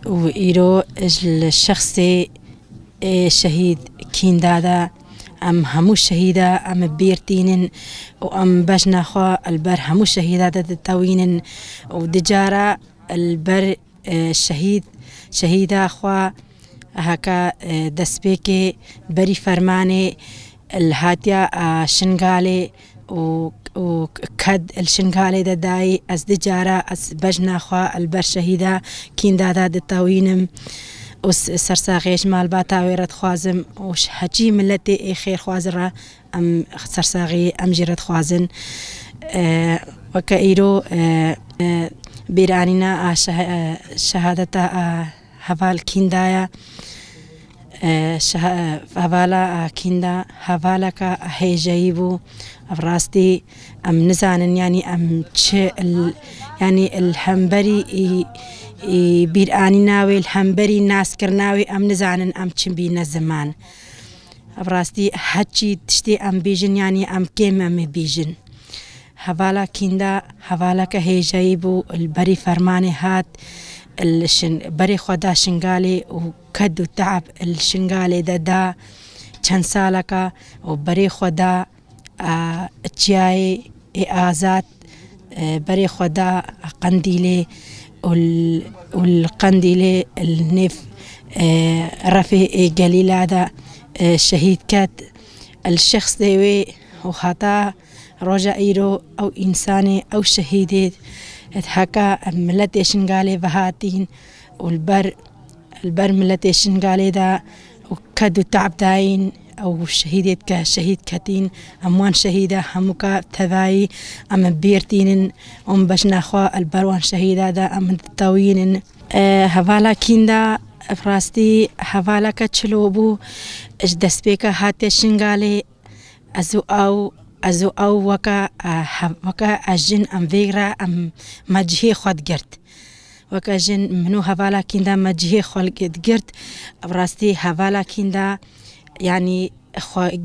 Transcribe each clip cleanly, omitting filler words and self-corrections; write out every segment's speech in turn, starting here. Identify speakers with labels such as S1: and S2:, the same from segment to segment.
S1: وإيرو الشخص شهيد كين دادا أم همو شهيدا أم بيرتين وأم بجنا خوا البر همو شهيدا تتوين ودجارة البر شهيدا خوا هكا دسبيكي بري فرماني الهاتيا شنغالي وكد الشنغالي داي از دجارة از بجنا خوا البر شهيدا كين دادا تتوينم وس سرساغيش مال باتاويرت خوازم وش هجي ملتي خير خوازرة أم سرساغي أم جيرت خوازن وكايرو بيرانينا شهادة هفال كيندايا هفالا كيندا هفالك هيجايبو أفراستي أم نزانن يعني أم يعني الحنبري بيراني ناوي الحنبري ناس كرناوي أم نزانن أم تشبينا الزمان أفراستي حجي تشتي أم بيجن يعني أم كيم أم بيجن هفالا كيندا هفالك هيجايبو البري فرماني هات بري خدا شنغالي وكدو تعب الشنغالي دا چند سالكا وبري خدا تجاي آزاد بري خدا قنديلي والقنديلي النف رفي قليل هذا شهيد كات الشخص ديوي وخطا رجع إيرو أو إنساني أو شهيدي اتحكى ملتي شنغالي فهاتين والبر ملتي شنغالي دا وكدو تعب داين أو شهيدة كشهيد كتين أموان شهيدة هموكا تذاي أم بيرتين أم بشنا خوا البروان شهيدة دا أم التوين هفالا كيندا فراستي هفالا كتشلوبو اجدسبيكا هاتي شنغالي أزو أو وكا أجن أم فيغرا أم مجهي خود جرت وكا جن منو هفالا كيندا مجهي خود جرت فراستي هفالا كيندا يعني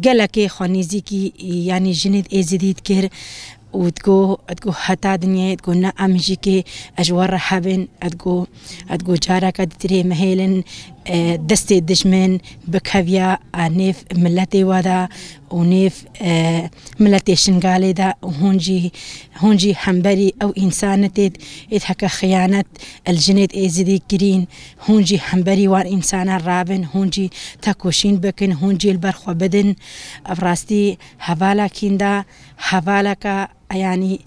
S1: قلقي خانيزيكي يعني جند ازديد كير وتقو حتى دنيا تقو نعمجيكي أجوار رحبن تقو جارك تري مهيلن دستي دشمن بكهفيا نيف ملتي ودا ونيف ملتي شنغالي دا هونجي حنبري أو إنسانة يتحكى خيانة الجنيد إزدي كرين هونجي حنبري وان إنسان رابن هونجي تاكوشين بكن هونجي البرخو بدن أفراستي هفالا كيندا هفالك يعني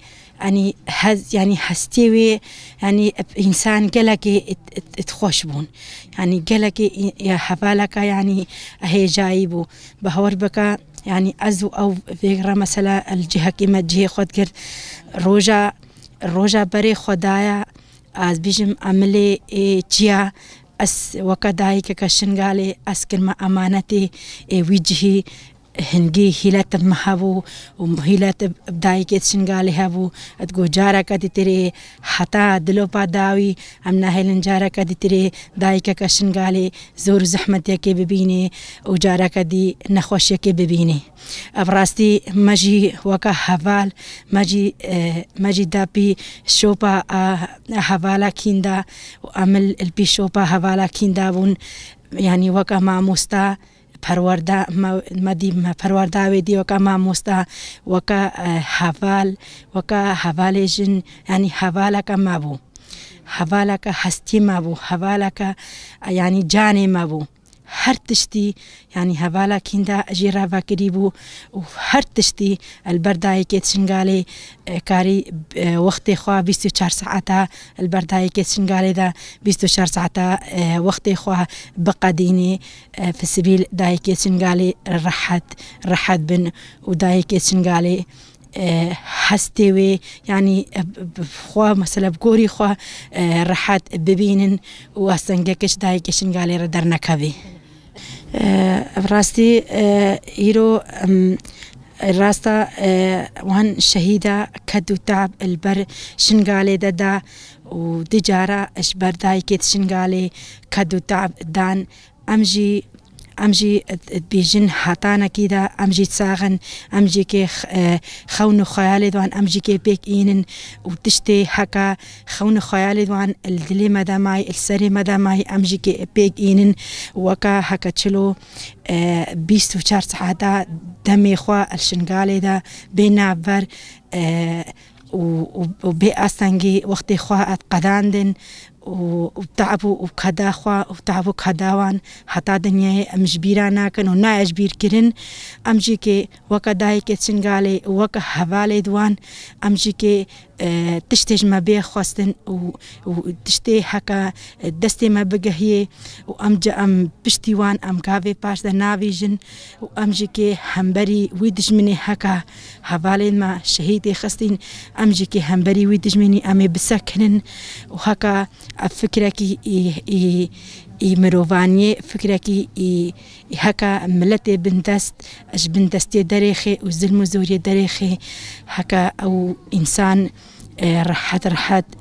S1: يعني حستوي يعني إنسان قلقي تخوشبون يعني قلقي يا حفالك يعني هي جايبو بهور بكا يعني أزو أو فكرة مثلا الجهة كما جهة خود كر روجا بري خدايا از بيجم عملي جيا أس وكداي كشنغالي أسكر ما أمانتي وجهي هنجي هيلات محبو وهيلات بداية شنغالي هبو أتقو جارك تري حتى دلو باداوي أمنا هيلن جارك تري دايك كشنغالي زور زحمتك ببيني وجارك دي نخوشك ببيني أفراستي ماجي وكا حفال ماجي دابي شوبا حفالا كيندا وعمل البي شوبا حفالا كيندا بون يعني وكا معموستا پرورده مدی پرورده ودی و کما مستا و کا حوال و کا حوالجن یعنی حوالک مابو حوالک هستی مابو حوالک یعنی جان مابو هر تشتي يعني هفالا كيندا جيرا فاكريبو وهر تشتي البرداي كيت شنغالي كاري وقت خوا 24 ساعة البرداي كيت شنغالي دا 24 ساعة وقت خوا بقديني في سبيل داي كيت شنغالي رحت بن وداي كيت شنغالي حستوي يعني خوا مثلا بقوري خوا رحت ببينن وأستنجكش داي كيت شنغالي ردرنا كذي براستي إيرو الراستا وان شهيدة كدو تعب البر شنغالي دا ودجارة اشبر داي كيت شنغالي كدو تعب دان أمجي بيجن حتانا كده أمجي تساغن أمجي كي خون خيالي دوان أمجي كي بيك إينن وتشتي حكا خون خيالي دوان الدلي مدى ماي السري مدى ماي أمجي كي بيك إينن وكا حكا تشلو 24 ساعة دمي خوا الشنغالي دا بينا بر وبي أستنجي وقت خوا قداندن وتعبوا وكذا خوا وتعبوا كذاوان حتى دنيا مجبيرانا كانوا ناجبير كرن أمجي كي وكداي كتشنغالي وك حوالي دوان أمجي كي تشتج ما بيه خواستن وتشتي حكا دستي ما بقهيه وأمجي بشتيوان كافي باش دا نافيجن وأمجي كي همبري ويدجمني حكا حوالي ما شهيدي خستين أمجي كي همبري ويدجمني أمي بسكنن وحكا فكركي مروفاني فكركي هكا ملتي بندست اش بندستي دريخي وزلمو زوري دريخي هكا او انسان رحت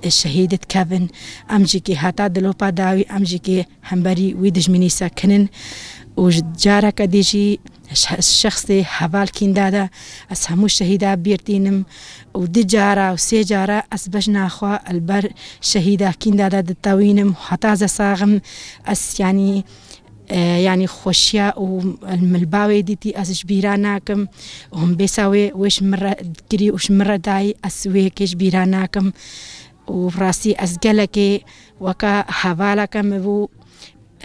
S1: شهيدة كافن امجيكي هاتا دلوبا داوي امجيكي همبري ويدجمني ساكنن وجارك ديجي الشخصي حوال كيندادا أسهمو الشهيدة بيرتينم ودي جارة وسي جارة أسبجنا أخوا البر شهيدة كيندادا دتاوينم حتى زساغم أس يعني خوشيا والملباوي ديتي أس جبيراناكم وهم بيساوي وش مرة كري وش مرة داي أسوي كيش بيراناكم وراسي أسجلكي وكا حوالكم بو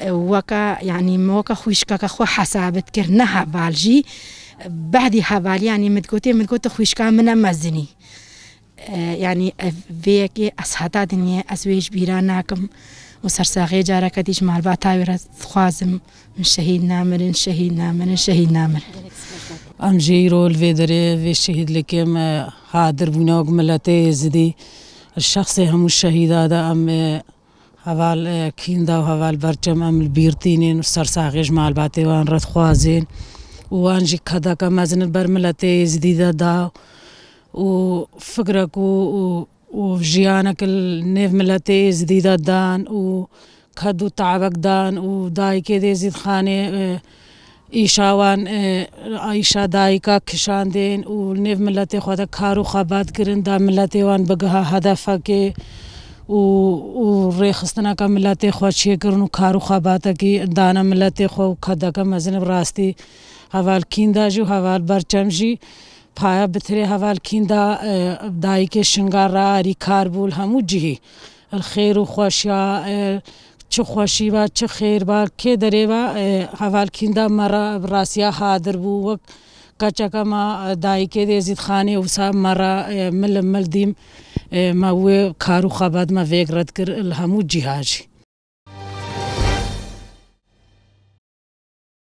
S1: وكا يعني موكا خويشكا خو حسابت كرنها بالجي بعدي حبالي يعني متقوتي خويشكا منا مزني يعني فيكي أسحتا دنيا أسويج بيراناكم وسرساغي جارة كديش مع الباتاويرة خوازم من شهيد نامر
S2: أمجي رول فيدري في الشهيد لكم هادر بناق ملتي زدي الشخص هم الشهيد هذا أم هوال كيندا وهوال برجم ام البيرتينين وسرساغيج مع الباتيوان رد خوازين وانجي كدا كمازن برملتي زديدة دا وفكرك وجيانك النيف ملتي زديدة دان وكدو تعبك دان وداي كده زيد خاني إيشاوان إيشا دايكا كشاندين والنيف ملتي خواتا كارو خابات كرن دا ملتي وان بقها هدفك وريخستنا کا ملت خوشی کرنو کارو خاباتا کی دانا ملت خو خدا کا مزن راستی حوال کیندا جو حوال برچم جی پایا بتري حوال کیندا دای کے شنگارا ری کاربول همو جی الخير وخوشیا چه خوشی با چه خیر با که دره با حوال کیندا مرا راسیا حاضر بو وقت کچا کما دای کے دے زید خانه وسا مرا مل دیم ما هو كارو خباد ما فيك رد كر الهمو جهاجي